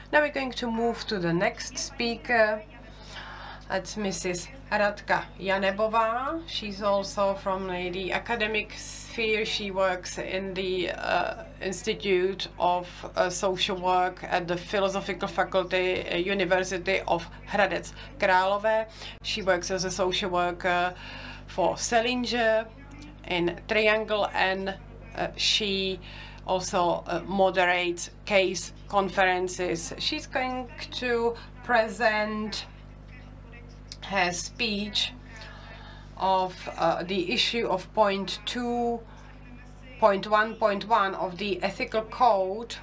Now we're going to move to the next speaker. That's Mrs. Janebová. She's also from the academic sphere. She works in the Institute of Social Work at the Philosophical Faculty, University of Hradec Králové. She works as a social worker for Selinger in Triangle, and she also moderates case conferences. She's going to present her speech of the issue of point 2.1.1 of the ethical code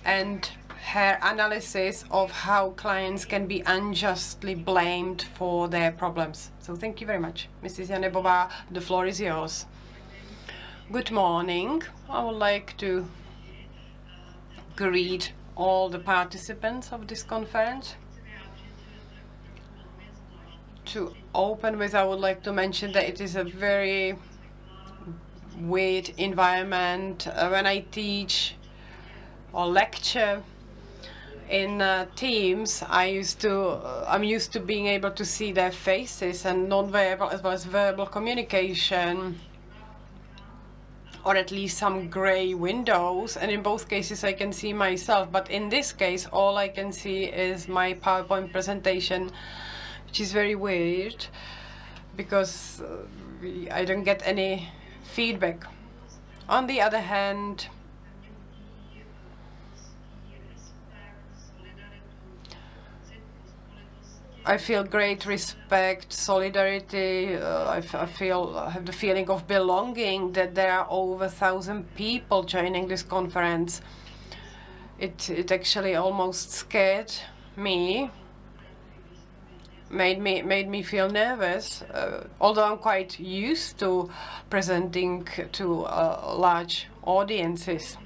and her analysis of how clients can be unjustly blamed for their problems. So thank you very much. Mrs. Janebová, the floor is yours. Good morning. I would like to greet all the participants of this conference. To open with, I would like to mention that it is a very weird environment when I teach or lecture in teams. I'm used to being able to see their faces and non-verbal as well as verbal communication, or at least some gray windows, and in both cases I can see myself, but in this case all I can see is my PowerPoint presentation, which is very weird because I don't get any feedback. On the other hand, I feel great respect, solidarity. I have the feeling of belonging, that there are over 1,000 people joining this conference. It actually almost scared me, made me feel nervous, although I'm quite used to presenting to large audiences.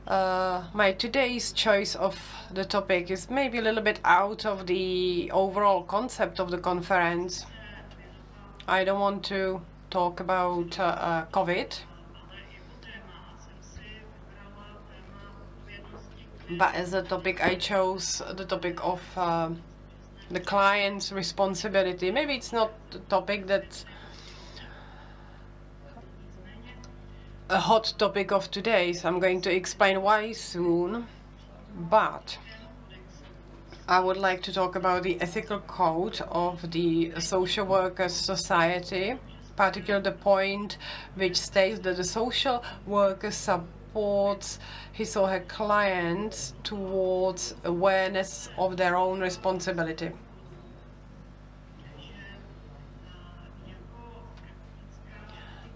My today's choice of the topic is maybe a little bit out of the overall concept of the conference. I don't want to talk about COVID, but as a topic I chose the topic of the client's responsibility. Maybe it's not the topic that's a hot topic of today, so I'm going to explain why soon, but I would like to talk about the ethical code of the Social Workers Society, particularly the point which states that the social worker supports his or her clients towards awareness of their own responsibility.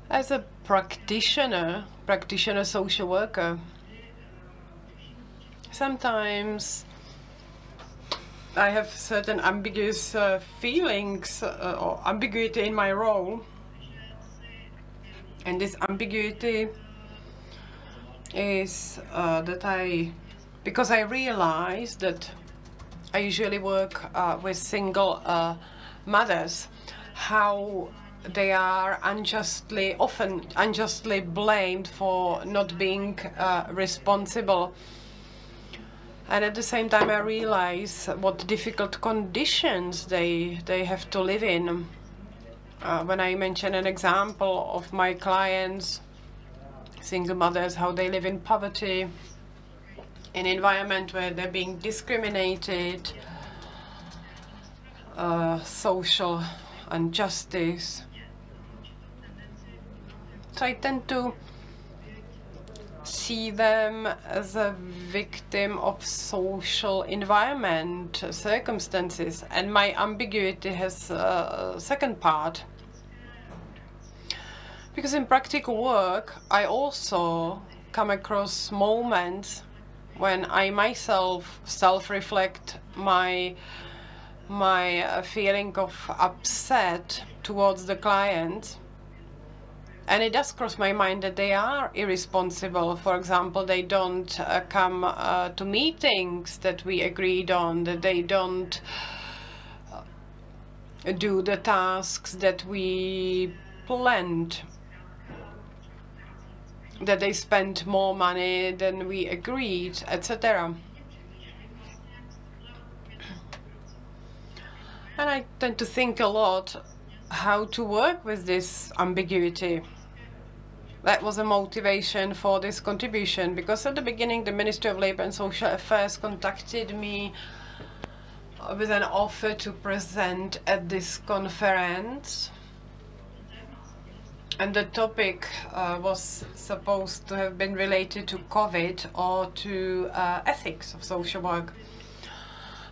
As a practitioner social worker, sometimes I have certain ambiguous feelings or ambiguity in my role, and this ambiguity is because I realize that I usually work with single mothers, how they are often unjustly blamed for not being responsible. And at the same time I realize what difficult conditions they have to live in. When I mention an example of my clients, single mothers, how they live in poverty, in an environment where they're being discriminated, social injustice. So I tend to see them as a victim of social environment, circumstances, and my ambiguity has a second part. Because in practical work, I also come across moments when I myself self-reflect my feeling of upset towards the client. And it does cross my mind that they are irresponsible. For example, they don't come to meetings that we agreed on, that they don't do the tasks that we planned. that they spend more money than we agreed, etc. And I tend to think a lot how to work with this ambiguity. That was a motivation for this contribution, because at the beginning the Ministry of Labour and Social Affairs contacted me with an offer to present at this conference. And the topic was supposed to have been related to COVID or to ethics of social work.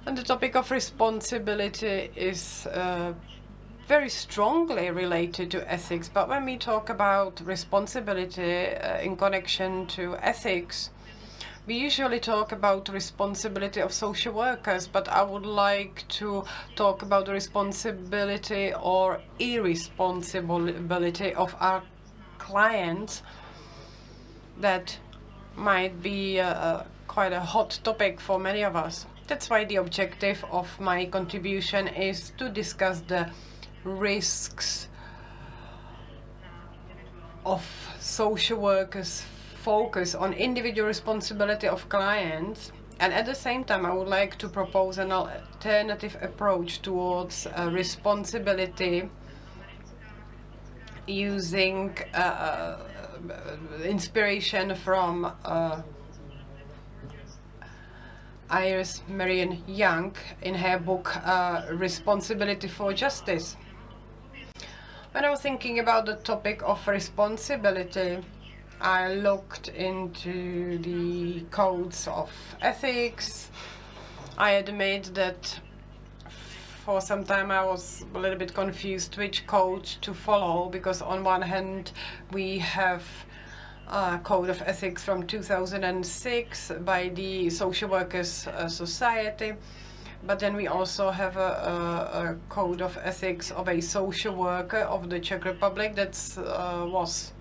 And the topic of responsibility is very strongly related to ethics. But when we talk about responsibility in connection to ethics, we usually talk about responsibility of social workers, but I would like to talk about the responsibility or irresponsibility of our clients. That might be quite a hot topic for many of us. That's why the objective of my contribution is to discuss the risks of social workers' focus on individual responsibility of clients, and at the same time I would like to propose an alternative approach towards responsibility using inspiration from Iris Marion Young in her book Responsibility for Justice. When I was thinking about the topic of responsibility, I looked into the codes of ethics. I admit that for some time I was a little bit confused which code to follow, because on one hand we have a code of ethics from 2006 by the Social Workers Society, but then we also have a code of ethics of a social worker of the Czech Republic that was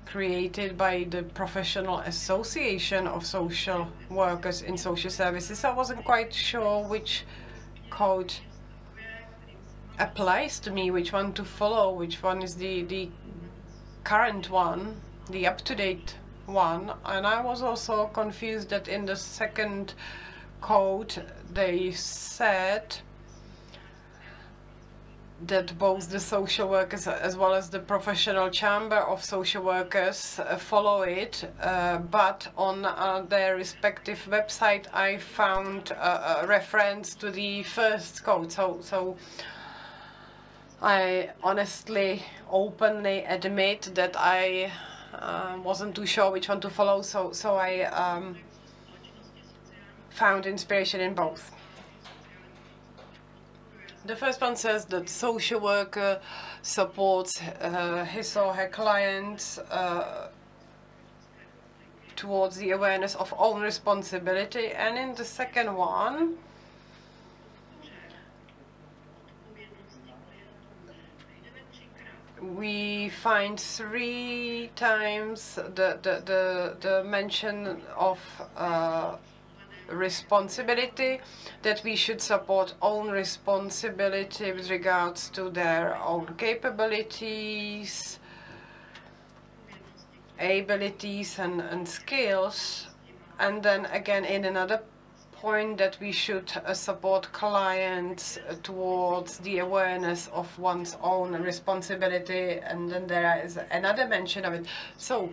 created by the Professional Association of Social Workers in Social Services. I wasn't quite sure which code applies to me, which one to follow, which one is the current one, the up-to-date one. And I was also confused that in the second code they said that both the social workers as well as the professional chamber of social workers follow it, but on their respective website I found a reference to the first code. So I honestly, openly admit that I wasn't too sure which one to follow, so I found inspiration in both. The first one says that social worker supports his or her clients towards the awareness of own responsibility, and in the second one we find 3 times the mention of responsibility, that we should support own responsibility with regards to their own capabilities, abilities and skills, and then again in another point that we should support clients towards the awareness of one's own responsibility, and then there is another mention of it. So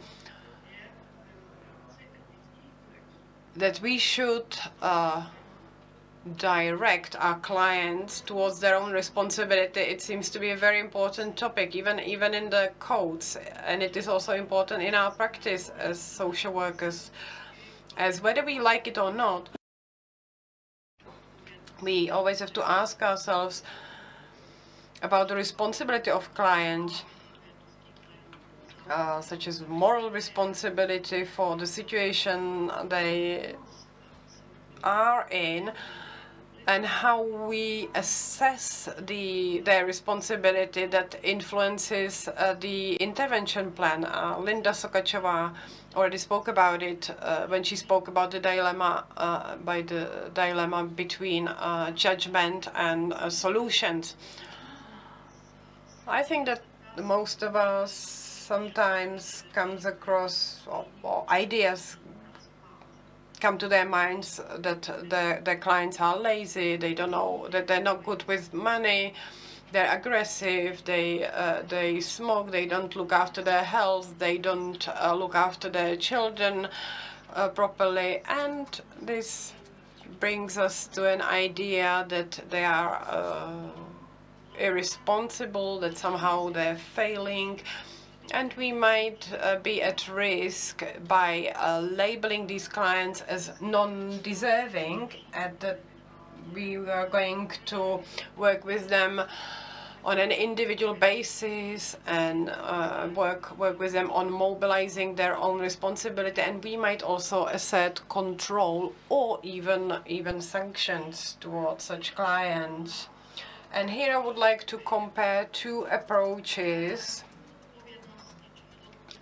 that we should direct our clients towards their own responsibility, it seems to be a very important topic, even in the codes, and it is also important in our practice as social workers, as whether we like it or not, we always have to ask ourselves about the responsibility of clients, such as moral responsibility for the situation they are in, and how we assess their responsibility that influences the intervention plan. Linda Sokačová already spoke about it when she spoke about the dilemma, between judgment and solutions. I think that most of us sometimes comes across, or ideas come to their minds that their clients are lazy, they don't know, that they're not good with money, they're aggressive, they smoke, they don't look after their health, they don't look after their children properly, and this brings us to an idea that they are irresponsible, that somehow they're failing, and we might be at risk by labeling these clients as non-deserving, and that we are going to work with them on an individual basis and work with them on mobilizing their own responsibility, and we might also assert control or even sanctions towards such clients. And here I would like to compare two approaches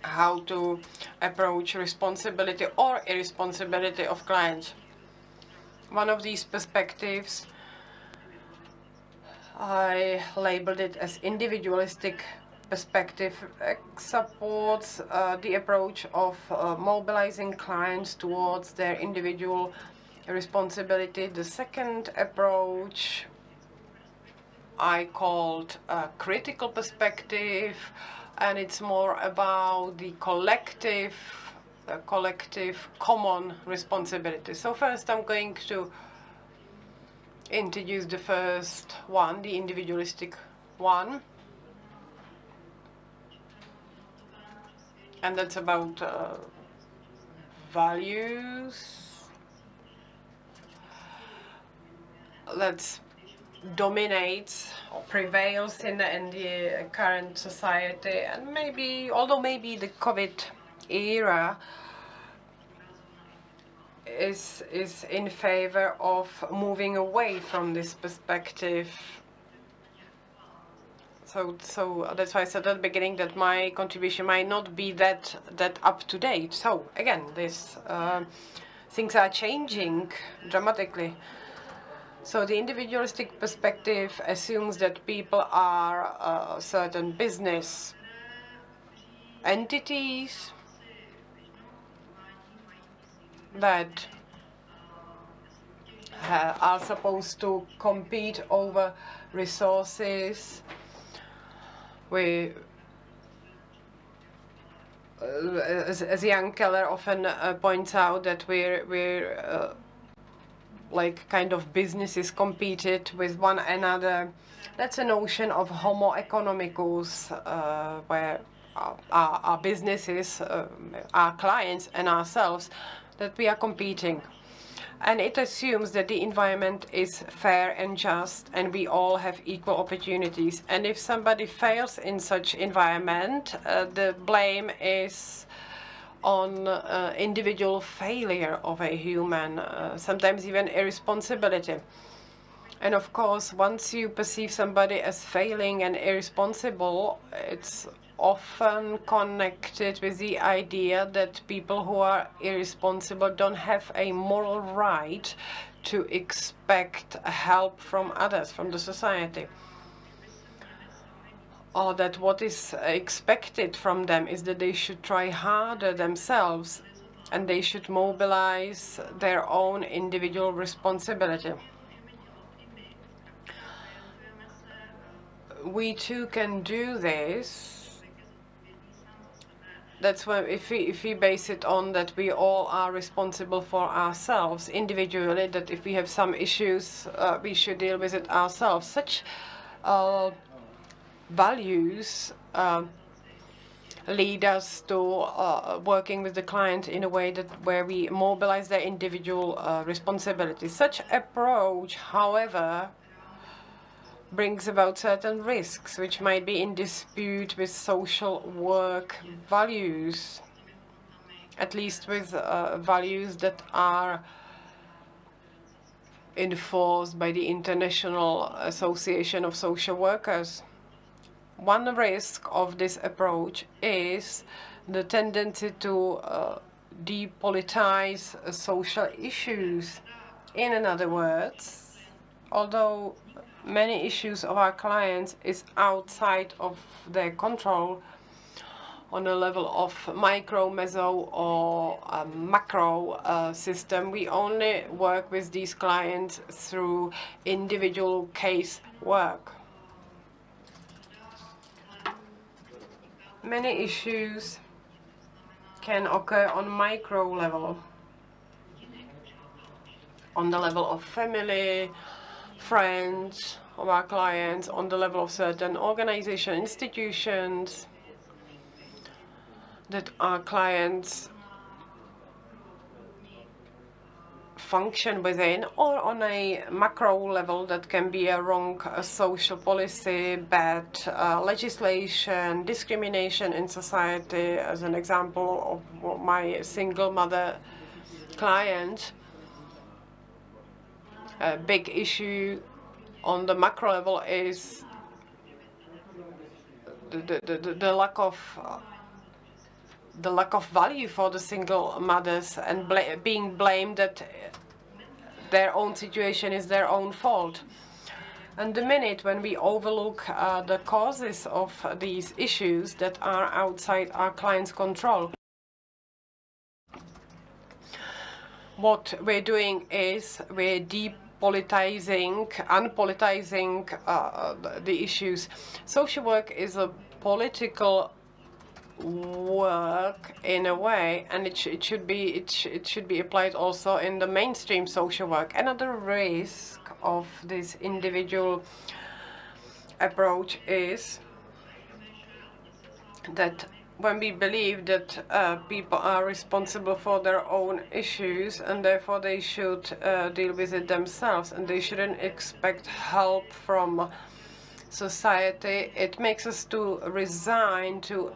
how to approach responsibility or irresponsibility of clients. One of these perspectives, I labeled it as individualistic perspective, supports the approach of mobilizing clients towards their individual responsibility. The second approach I called critical perspective, and it's more about the collective common responsibility. So first I'm going to introduce the first one, the individualistic one, and that's about values that dominates or prevails in the current society, and maybe, although maybe the COVID era is in favor of moving away from this perspective. So that's why I said at the beginning that my contribution might not be that up to date. So again, this things are changing dramatically. So the individualistic perspective assumes that people are certain business entities that are supposed to compete over resources. As Jan Keller often points out, that we're like kind of businesses competed with one another. That's a notion of homo economicus, where our businesses, our clients and ourselves, that we are competing. And it assumes that the environment is fair and just, and we all have equal opportunities. And if somebody fails in such environment, the blame is on individual failure of a human, sometimes even irresponsibility. And of course, once you perceive somebody as failing and irresponsible, it's often connected with the idea that people who are irresponsible don't have a moral right to expect help from others, from the society. Or that what is expected from them is that they should try harder themselves and they should mobilize their own individual responsibility. We too can do this. That's why if we base it on that we all are responsible for ourselves individually, that if we have some issues, we should deal with it ourselves. Such values lead us to working with the client in a way that where we mobilize their individual responsibility. Such approach, however, brings about certain risks which might be in dispute with social work values, at least with values that are enforced by the International Association of Social Workers. One risk of this approach is the tendency to depolitize social issues. In other words, although many issues of our clients is outside of their control, on a level of micro, meso, or macro system. We only work with these clients through individual case work. Many issues can occur on micro level, on the level of family, friends of our clients, on the level of certain organization, institutions that our clients function within, or on a macro level that can be a wrong social policy, bad legislation, discrimination in society. As an example of my single mother client, a big issue on the macro level is the lack of value for the single mothers, and being blamed that their own situation is their own fault. And the minute when we overlook the causes of these issues that are outside our client's control, what we're doing is we're unpolitizing the issues. Social work is a political work in a way, and it should be applied also in the mainstream social work. Another risk of this individual approach is that when we believe that people are responsible for their own issues and therefore they should deal with it themselves and they shouldn't expect help from society, it makes us to resign to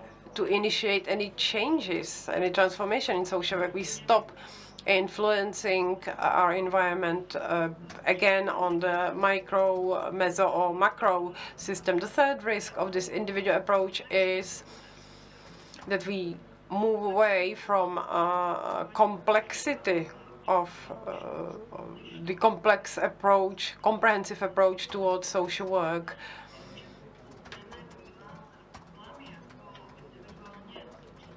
initiate any changes, any transformation in social work. We stop influencing our environment again on the micro, meso, or macro system. The third risk of this individual approach is that we move away from complexity of the complex approach, comprehensive approach towards social work.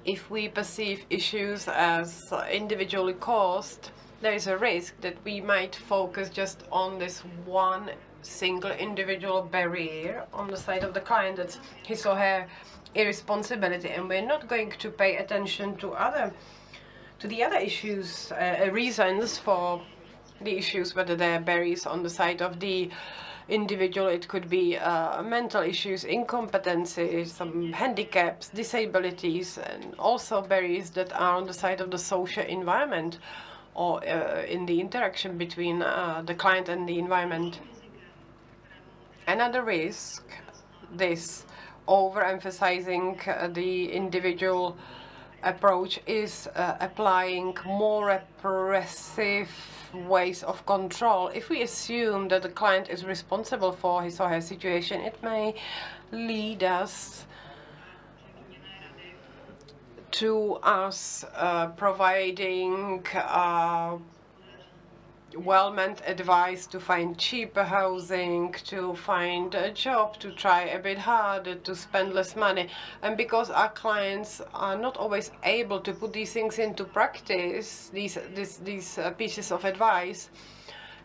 If we perceive issues as individually caused, there is a risk that we might focus just on this one single individual barrier on the side of the client, that's his or her irresponsibility, and we're not going to pay attention to the other issues, reasons for the issues, whether they're barriers on the side of the individual. It could be mental issues, incompetencies, some handicaps, disabilities, and also barriers that are on the side of the social environment or in the interaction between the client and the environment. Another risk, this overemphasizing the individual approach, is applying more repressive ways of control. If we assume that the client is responsible for his or her situation, it may lead us to us providing well-meant advice to find cheaper housing, to find a job, to try a bit harder, to spend less money. And because our clients are not always able to put these things into practice, these pieces of advice,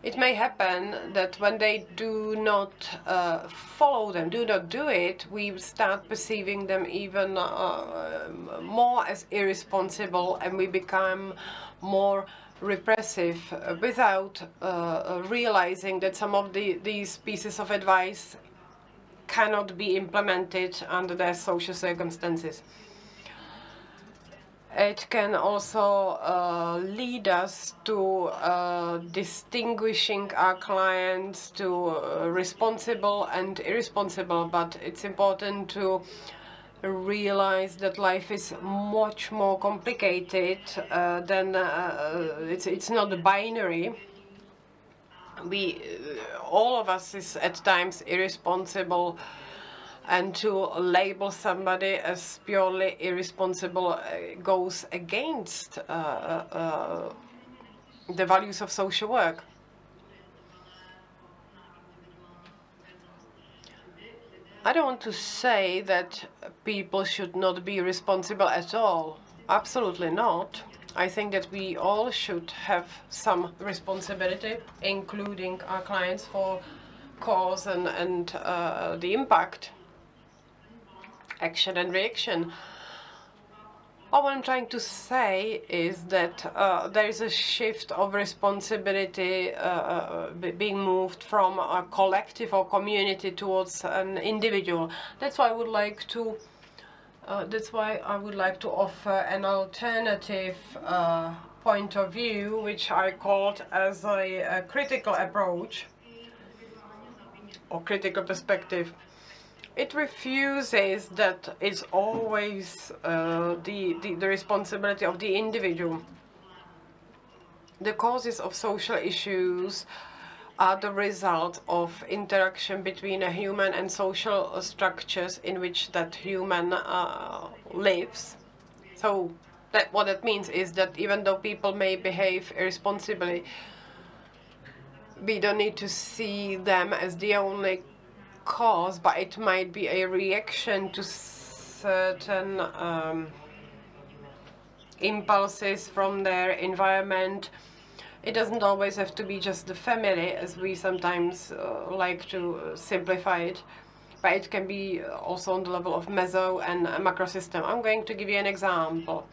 it may happen that when they do not follow them, do not do it, we start perceiving them even more as irresponsible, and we become more repressive without realizing that some of these pieces of advice cannot be implemented under their social circumstances. It can also lead us to distinguishing our clients to responsible and irresponsible, but it's important to realize that life is much more complicated than it's not binary. All of us is at times irresponsible, and to label somebody as purely irresponsible goes against the values of social work. I don't want to say that people should not be responsible at all. Absolutely not. I think that we all should have some responsibility, including our clients, for cause and the impact, action and reaction. What I'm trying to say is that there is a shift of responsibility being moved from a collective or community towards an individual. That's why I would like to offer an alternative point of view, which I called as a critical approach or critical perspective. It refuses that it's always the responsibility of the individual. The causes of social issues are the result of interaction between a human and social structures in which that human lives. So what that means is that even though people may behave irresponsibly, we don't need to see them as the only cause, but it might be a reaction to certain impulses from their environment. It doesn't always have to be just the family, as we sometimes like to simplify it, but it can be also on the level of meso and macro system. I'm going to give you an example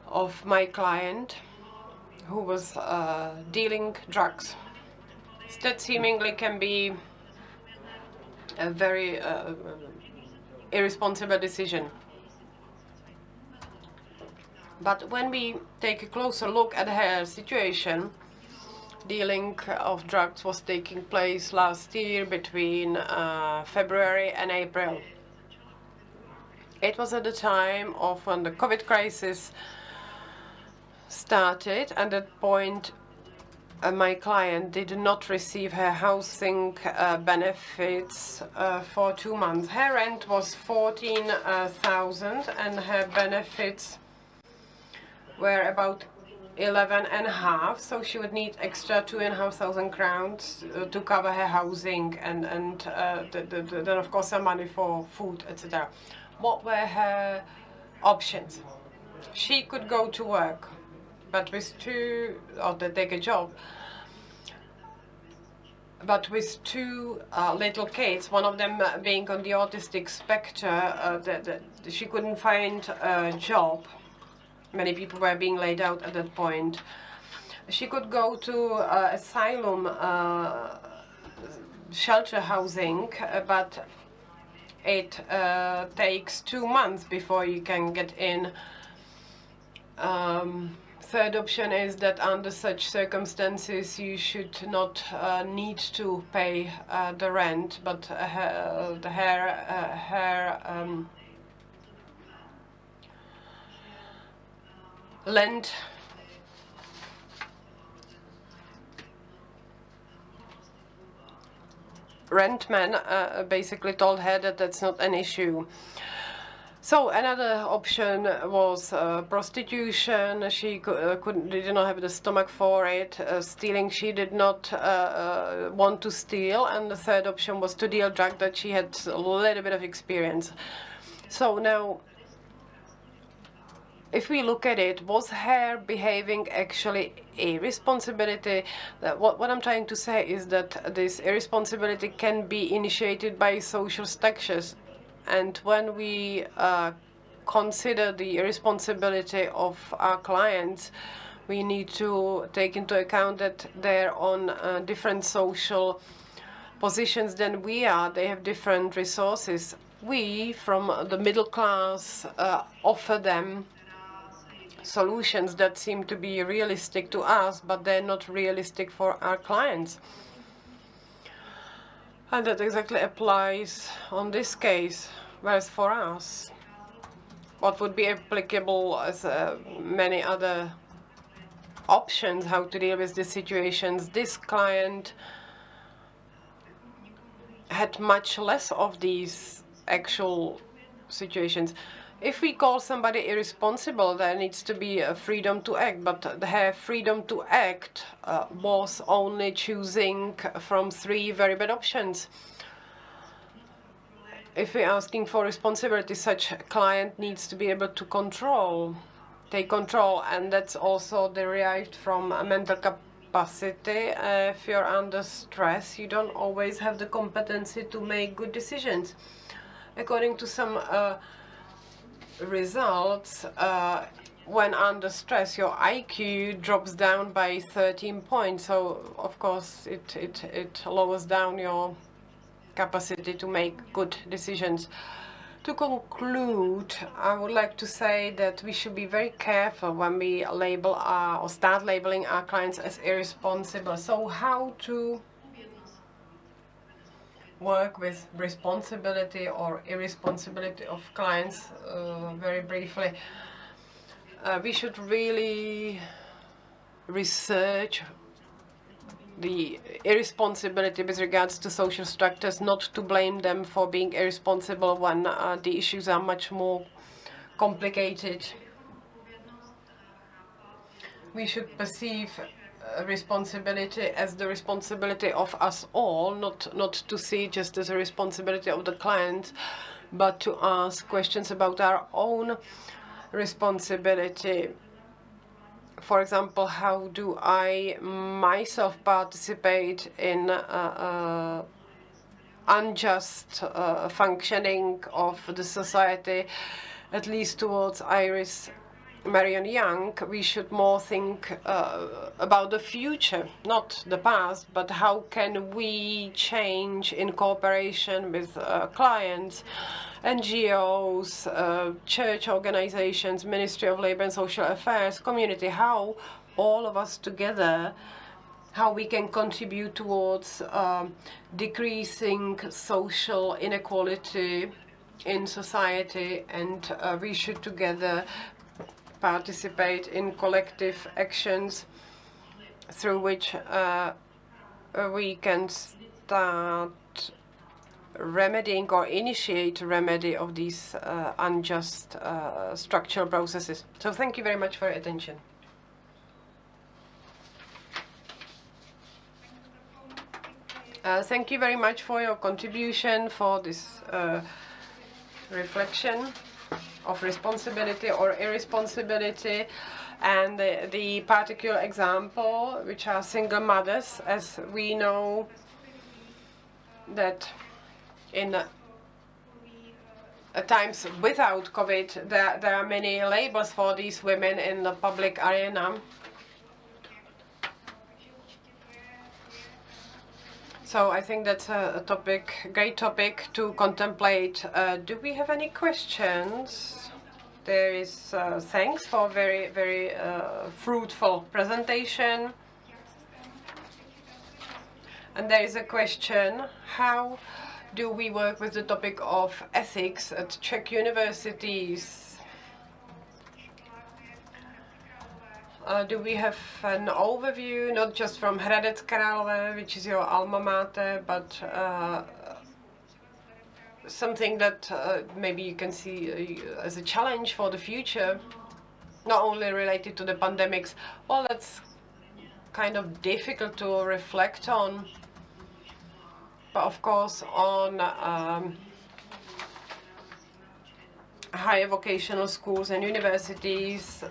of my client who was dealing drugs. That seemingly can be a very irresponsible decision. But when we take a closer look at her situation, dealing of drugs was taking place last year between February and April. It was at the time of when the COVID crisis started. At that point, my client did not receive her housing benefits for 2 months. Her rent was 14,000 and her benefits were about 11.5, so she would need extra 2,500 crowns to cover her housing and then of course some money for food, etc. What were her options? She could go to work, but with take a job. But with two little kids, one of them being on the autistic spectrum, she couldn't find a job. Many people were being laid out at that point. She could go to asylum shelter housing, but it takes 2 months before you can get in. Third option is that under such circumstances you should not need to pay the rent, but her rentman basically told her that that's not an issue. So another option was prostitution. She did not have the stomach for it. Stealing, she did not want to steal. And the third option was to deal drug, that she had a little bit of experience. So now, if we look at it, was her behaving actually irresponsibility? What I'm trying to say is that this irresponsibility can be initiated by social structures. And when we consider the responsibility of our clients, we need to take into account that they're on different social positions than we are. They have different resources. We, from the middle class, offer them solutions that seem to be realistic to us, but they're not realistic for our clients. And that exactly applies on this case, whereas for us, what would be applicable as many other options how to deal with these situations. This client had much less of these actual situations. If we call somebody irresponsible, there needs to be a freedom to act, but her freedom to act was only choosing from 3 very bad options. if we're asking for responsibility, such a client needs to be able to take control, and that's also derived from a mental capacity. If you're under stress, you don't always have the competency to make good decisions. According to some results, when under stress, your IQ drops down by 13 points. So, of course, it lowers down your capacity to make good decisions. To conclude, I would like to say that we should be very careful when we label or start labeling our clients as irresponsible. So how to work with responsibility or irresponsibility of clients, very briefly. We should really research the irresponsibility with regards to social structures, not to blame them for being irresponsible when the issues are much more complicated. We should perceive responsibility as the responsibility of us all, not to see it just as a responsibility of the client, but to ask questions about our own responsibility. For example, how do I myself participate in unjust functioning of the society, at least towards Iris Marion Young? We should more think about the future, not the past, but how can we change in cooperation with clients, NGOs, church organizations, Ministry of Labor and Social Affairs, community, how all of us together, how we can contribute towards decreasing social inequality in society, and we should together participate in collective actions through which we can start remedying or initiate remedy of these unjust structural processes. So thank you very much for your attention. Thank you very much for your contribution, for this reflection of responsibility or irresponsibility, and the particular example, which are single mothers. As we know that in times without COVID, there are many labels for these women in the public arena. So I think that's a great topic to contemplate. Do we have any questions? There is thanks for very, very fruitful presentation. And there is a question: how do we work with the topic of ethics at Czech universities? Do we have an overview, not just from Hradec Králové, which is your alma mater, but something that maybe you can see as a challenge for the future, not only related to the pandemics? Well, that's kind of difficult to reflect on. But of course, on higher vocational schools and universities,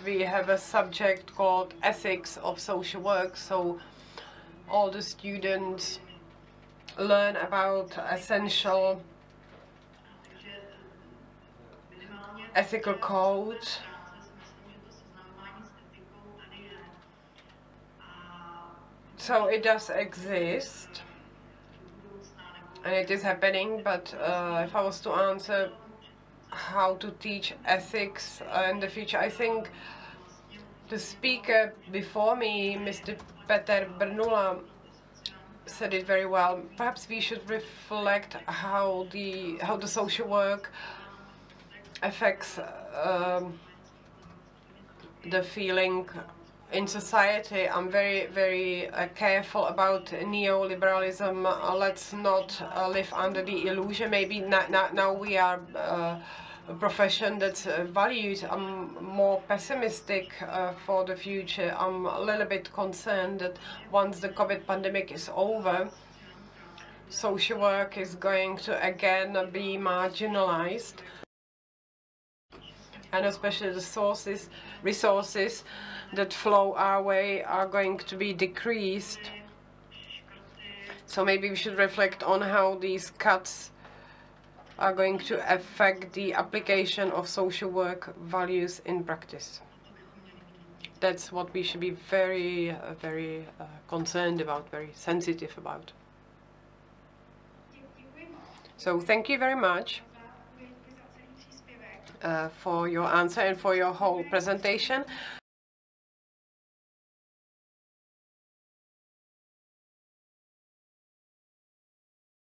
we have a subject called Ethics of Social Work. So all the students learn about essential ethical code. So it does exist, and it is happening, but if I was to answer how to teach ethics in the future, I think the speaker before me, Mr. Peter Brnula, said it very well. Perhaps we should reflect how the social work affects the feeling in society. I'm very, very careful about neoliberalism. Let's not live under the illusion. Maybe now we are a profession that's valued. I'm more pessimistic for the future. I'm a little bit concerned that once the COVID pandemic is over, social work is going to again be marginalized, and especially the resources that flow our way are going to be decreased. So maybe we should reflect on how these cuts are going to affect the application of social work values in practice. That's what we should be very concerned about, very sensitive about. So thank you very much for your answer and for your whole presentation.